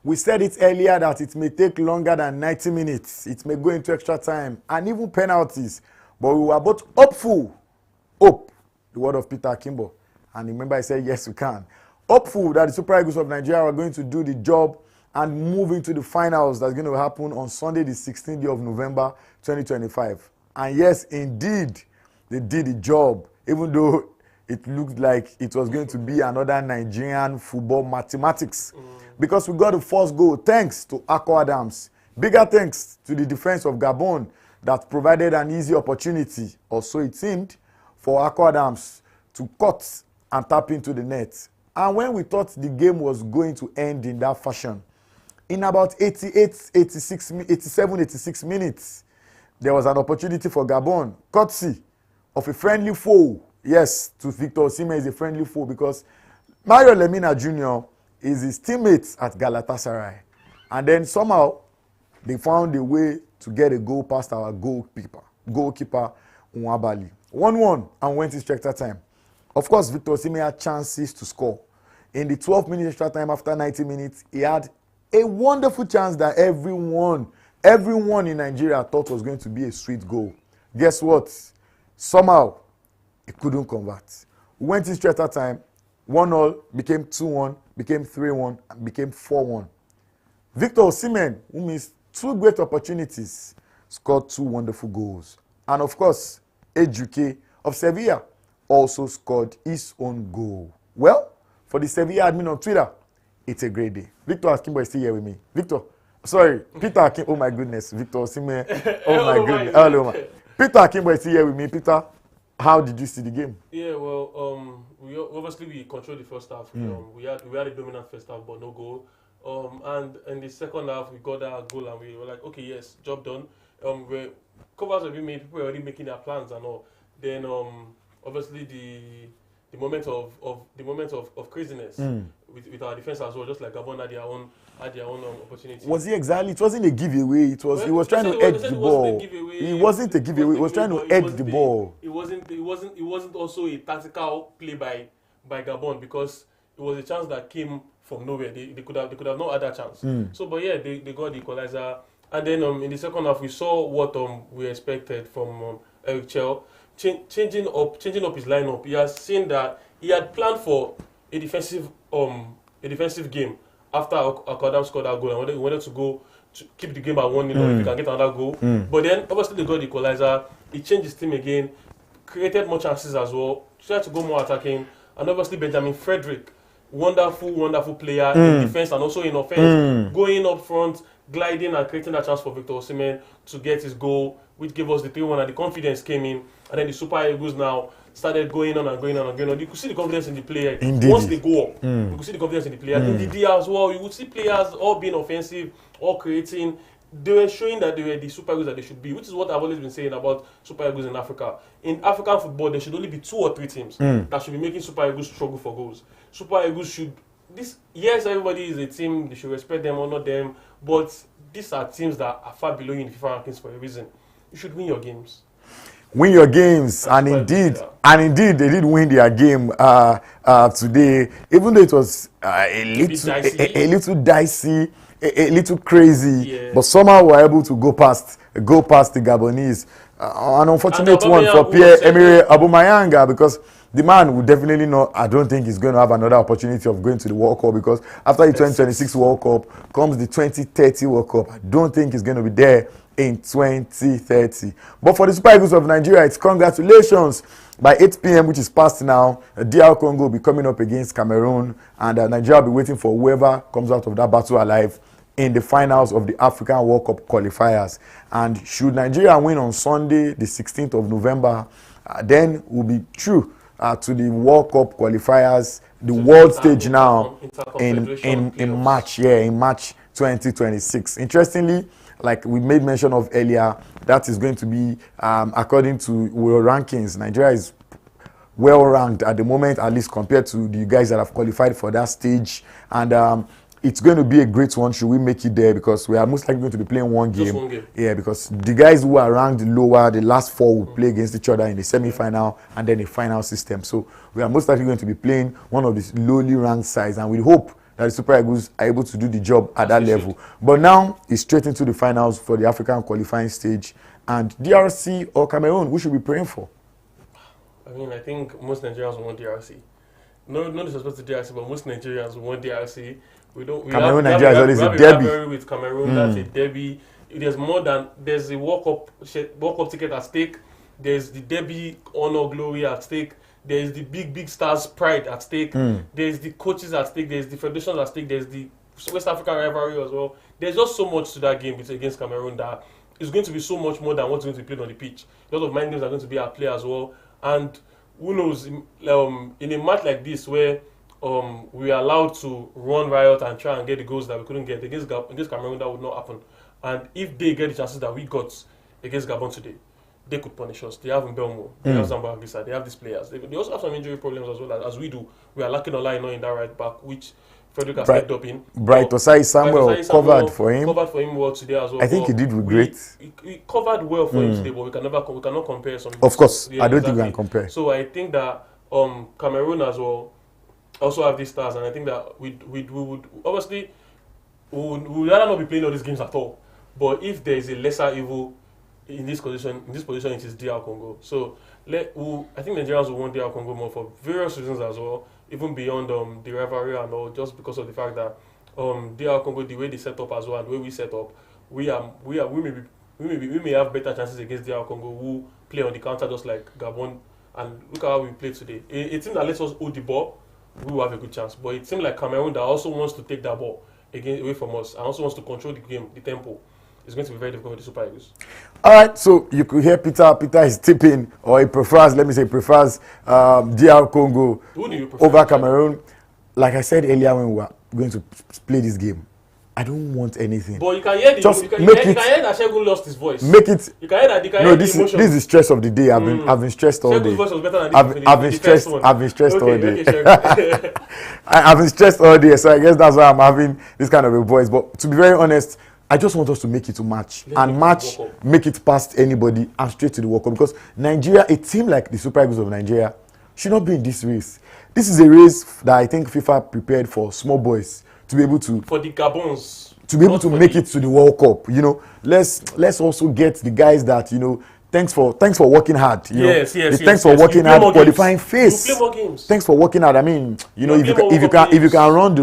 We said it earlier that it may take longer than 90 minutes. It may go into extra time and even penalties. But we were both hopeful. Hope, the word of Peter Kimbo. And remember, I said, yes, we can. Hopeful that the Super Eagles of Nigeria are going to do the job and move into the finals that's going to happen on Sunday, the 16th day of November, 2025. And yes, indeed, they did the job, even though it looked like it was going to be another Nigerian football mathematics. Because we got the first goal thanks to Akko Adams. Bigger thanks to the defense of Gabon that provided an easy opportunity, or so it seemed, for Akko Adams to cut and tap into the net. And when we thought the game was going to end in that fashion, in about 87, 86 minutes, there was an opportunity for Gabon, courtesy of a friendly foe. Yes, to Victor Osimhen is a friendly foe because Mario Lemina Jr. is his teammate at Galatasaray. And then somehow they found a way to get a goal past our goalkeeper Nwabali. 1-1 and went into extra time. Of course, Victor Osimhen had chances to score. In the 12-minute extra time after 90 minutes, he had a wonderful chance that everyone in Nigeria thought was going to be a sweet goal. Guess what? Somehow, he couldn't convert. We went into extra time. 1-0 became 2-1, became 3-1, and became 4-1. Victor Osimhen, who missed two great opportunities, scored two wonderful goals. And of course, Ejuke of Sevilla also scored his own goal. Well, for the Sevilla admin on Twitter, it's a great day. Victor Akimbo is still here with me. Peter Akimbo, oh my goodness. Victor Osimhen, oh my goodness. Hello, Peter Akimbo is still here with me. Peter, how did you see the game? Yeah, well, we controlled the first half. We had a dominant first half, but no goal. And in the second half, we got that goal, and we were like, okay, yes, job done. Covers have been made. People were already making their plans and all. Then, obviously, the moment of craziness with our defense as well, just like Gabon had their own opportunity. Was he exactly? It wasn't a giveaway. He was trying to edge the ball. It wasn't a giveaway. He was trying to edge the ball. It wasn't also a tactical play by Gabon, because it was a chance that came from nowhere. They could have not had that chance. So, but yeah, they got the equalizer. And then in the second half, we saw what we expected from Eric Chell. Changing up his lineup. He has seen that he had planned for a defensive game after Akadam scored that goal, and he wanted to go to keep the game at 1-0 if he can get another goal. But then obviously they got the equalizer. He changed his team again, created more chances as well, tried to go more attacking, and obviously Benjamin Frederick, wonderful player in defense and also in offense, going up front, gliding and creating a chance for Victor Osimhen to get his goal, which gave us the 3-1, and the confidence came in. And then the Super Eagles now started going on. You could see the confidence in the player. Indeed. Once they go up, you could see the confidence in the player. In the D as well, you would see players all being offensive, all creating. They were showing that they were the Super Eagles that they should be, which is what I've always been saying about Super Eagles in Africa. In African football, there should only be 2 or 3 teams that should be making Super Eagles struggle for goals. Super Eagles should... Yes, everybody is a team, they should respect them, honor them, but these are teams that are far below you in FIFA rankings for a reason. You should win your games. Win your games, and indeed, they did win their game today. Even though it was a little dicey, a little crazy, but somehow we were able to go past the Gabonese. An unfortunate one for Pierre-Emerick Aubameyang, because the man would definitely not. I don't think he's going to have another opportunity of going to the World Cup, because after the 2026 World Cup comes the 2030 World Cup. I don't think he's going to be there in 2030. But for the Super Eagles of Nigeria, it's congratulations. By 8 p.m., which is past now, DR Congo will be coming up against Cameroon, and Nigeria will be waiting for whoever comes out of that battle alive in the finals of the African World Cup qualifiers. And should Nigeria win on Sunday, the 16th of November, then we'll be true to the World Cup qualifiers, the world stage now in March 2026. Interestingly, like we made mention of earlier, that is going to be, according to world rankings, Nigeria is well ranked at the moment, at least compared to the guys that have qualified for that stage. And it's going to be a great one should we make it there, because we are most likely going to be playing one game. Yeah, because the guys who are ranked lower, the last 4 will play against each other in the semi-final and then a final system. So we are most likely going to be playing one of these lowly ranked sides, and we hope that the Super Eagles are able to do the job at that level. But now it's straight into the finals for the African qualifying stage. And DRC or Cameroon, we should be praying for. I mean, I think most Nigerians want DRC. No disrespect to DRC, but most Nigerians want DRC. Cameroon, Nigeria is always a derby. With Cameroon, that's a derby. There's a World Cup ticket at stake. There's the derby honor glory at stake. There's the big stars pride at stake. There's the coaches at stake. There's the federations at stake. There's the West African rivalry as well. There's just so much to that game against Cameroon that it's going to be so much more than what's going to be played on the pitch. A lot of mind games are going to be at play as well. And who knows, in a match like this where we are allowed to run riot and try and get the goals that we couldn't get against Cameroon, that would not happen. And if they get the chances that we got against Gabon today, they could punish us. They have Mbelmo, they have Zamba Gisa, they have these players. They also have some injury problems as well as we do. We are lacking Ola in that right back, which Frederick has stepped up in. Bright Osai Samuel covered for him. Covered for him well today as well. I think he did great. He covered well for him today, but we cannot compare some. Of course, I don't think we can compare. So I think that Cameroon as well also have these stars, and I think that we would obviously we would rather not be playing all these games at all. But if there is a lesser evil in this position, it is DR Congo. So I think Nigerians will want DR Congo more for various reasons as well, even beyond the rivalry and all, just because of the fact that DR Congo, the way they set up as well and the way we set up, we may have better chances against DR Congo, who play on the counter just like Gabon. And look at how we played today. A team that lets us hold the ball, we will have a good chance. But it seems like Cameroon that also wants to take that ball away from us and also wants to control the game, the tempo. It's going to be very difficult with the Super Eagles. All right, so you could hear Peter. Peter is tipping, or he prefers DR Congo over Cameroon. Like I said earlier when we were going to play this game, I don't want anything. But you can hear that Shegun lost his voice. Make it. You can hear that. This is the stress of the day. I've been stressed all day. Shegun's voice was better than I've been stressed all day. Okay, I've been stressed all day, so I guess that's why I'm having this kind of a voice. But to be very honest, I just want us to make it to match make it past anybody and straight to the World Cup, because Nigeria, a team like the Super Eagles of Nigeria, should not be in this race. This is a race that I think FIFA prepared for small boys to be able to for the Gabons to be able to make it to the World Cup. You know, let's also get the guys that, you know. Thanks for working hard. Thanks for working hard, qualifying phase. You play more games. Thanks for working hard. I mean, if you can run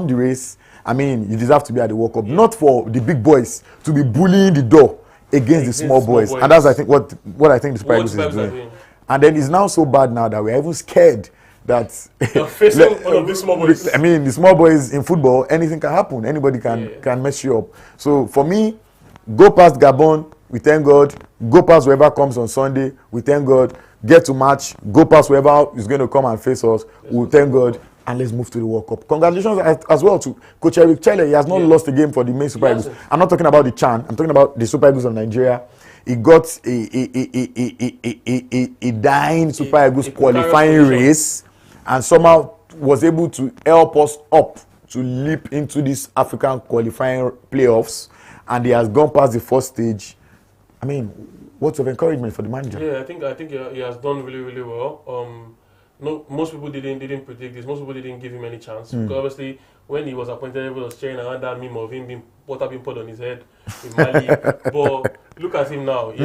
the race. I mean, you deserve to be at the World Cup, not for the big boys to be bullying the door against the small boys. And that's, I think, what I think the Super Eagles is doing. And then it's now so bad now that we're even scared that you're facing one of these small boys. I mean, the small boys in football, anything can happen. Anybody can mess you up. So for me, go past Gabon, we thank God. Go past whoever comes on Sunday, we thank God. Get to match, go past whoever is going to come and face us, we thank God. And let's move to the World Cup. Congratulations as well to Coach Eric Chelle. He has not lost a game for the main Super Eagles. I'm not talking about the Chan. I'm talking about the Super Eagles of Nigeria. He got a dying Super Eagles qualifying race, and somehow was able to help us up to leap into this African qualifying playoffs. And he has gone past the first stage. I mean, words of encouragement for the manager. Yeah, I think he has done really, really well. No, most people didn't predict this. Most people didn't give him any chance. Because obviously, when he was appointed, everyone was sharing around that meme of him being water being poured on his head with Mali. But look at him now. He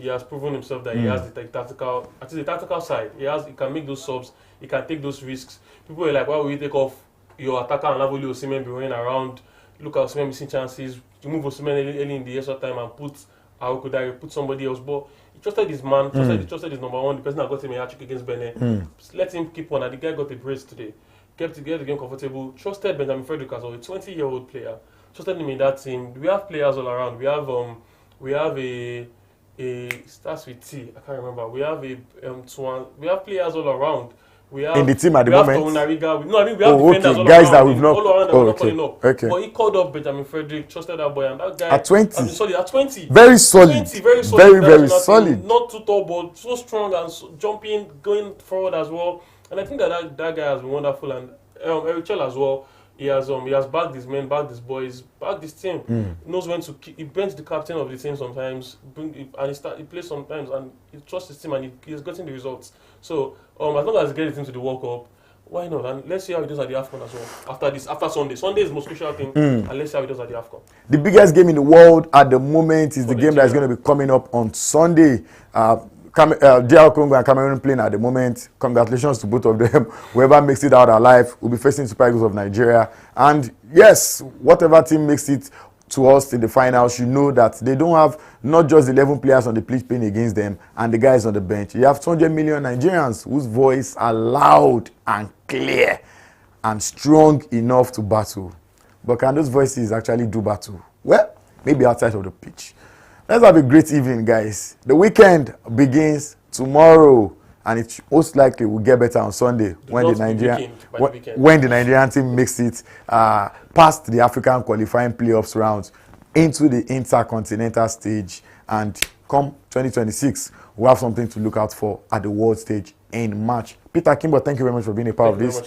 has proven himself that he has the tactical side. He can make those subs. He can take those risks. People were like, why would you take off your attacker and have only Osimhen be running around? Look at Osimhen missing chances. You move Osimhen early in the extra time and put somebody else. But he trusted his man, trusted his number one, the person that got him a hat-trick against Benin. Let him keep on. And the guy got a brace today. Kept the game comfortable. Trusted Benjamin Frederick as well, a 20-year-old player. Trusted him in that team. We have players all around. We have a starts with T. I can't remember. We have we have players all around. We have in the team at the moment. We have defenders all guys around. That we've not. All around that we're not calling up. Okay. But he called up Benjamin Frederick, trusted that boy, and that guy at 20. Solid at 20. Very solid. 20, very solid. Very solid. Not too tall, but so strong and so jumping, going forward as well. And I think that guy has been wonderful. And Eric Chelle as well. He has backed his men, backed his boys, backed this team. He knows when to he bench the captain of the team sometimes, and he plays sometimes, and he trusts his team, and he has gotten the results. So as long as he gets the team to the World Cup, Why not? And let's see how it does at the AFCON as well. After Sunday. Sunday is the most crucial thing. And let's see how it does at the AFCON. The biggest game in the world at the moment is the game that is Nigeria. going to be coming up on Sunday. DR Congo and Cameroon playing at the moment. Congratulations to both of them. Whoever makes it out alive will be facing Super Eagles of Nigeria. And yes, whatever team makes it to us in the finals, you know that they don't have not just 11 players on the pitch playing against them and the guys on the bench. You have 200 million Nigerians whose voice are loud and clear and strong enough to battle. But can those voices actually do battle? Well, maybe outside of the pitch. Let's have a great evening, guys. The weekend begins tomorrow, and it most likely will get better on Sunday when the Nigerian team makes it past the African qualifying playoffs rounds into the intercontinental stage, and come 2026, we'll have something to look out for at the world stage in March. Peter Kimber, thank you very much for being a part of this.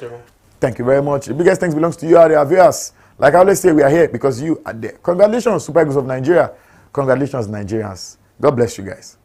Thank you very much. The biggest thanks belongs to you, our viewers. Like I always say, we are here because you are there. Congratulations, Super Eagles of Nigeria. Congratulations, Nigerians. God bless you guys.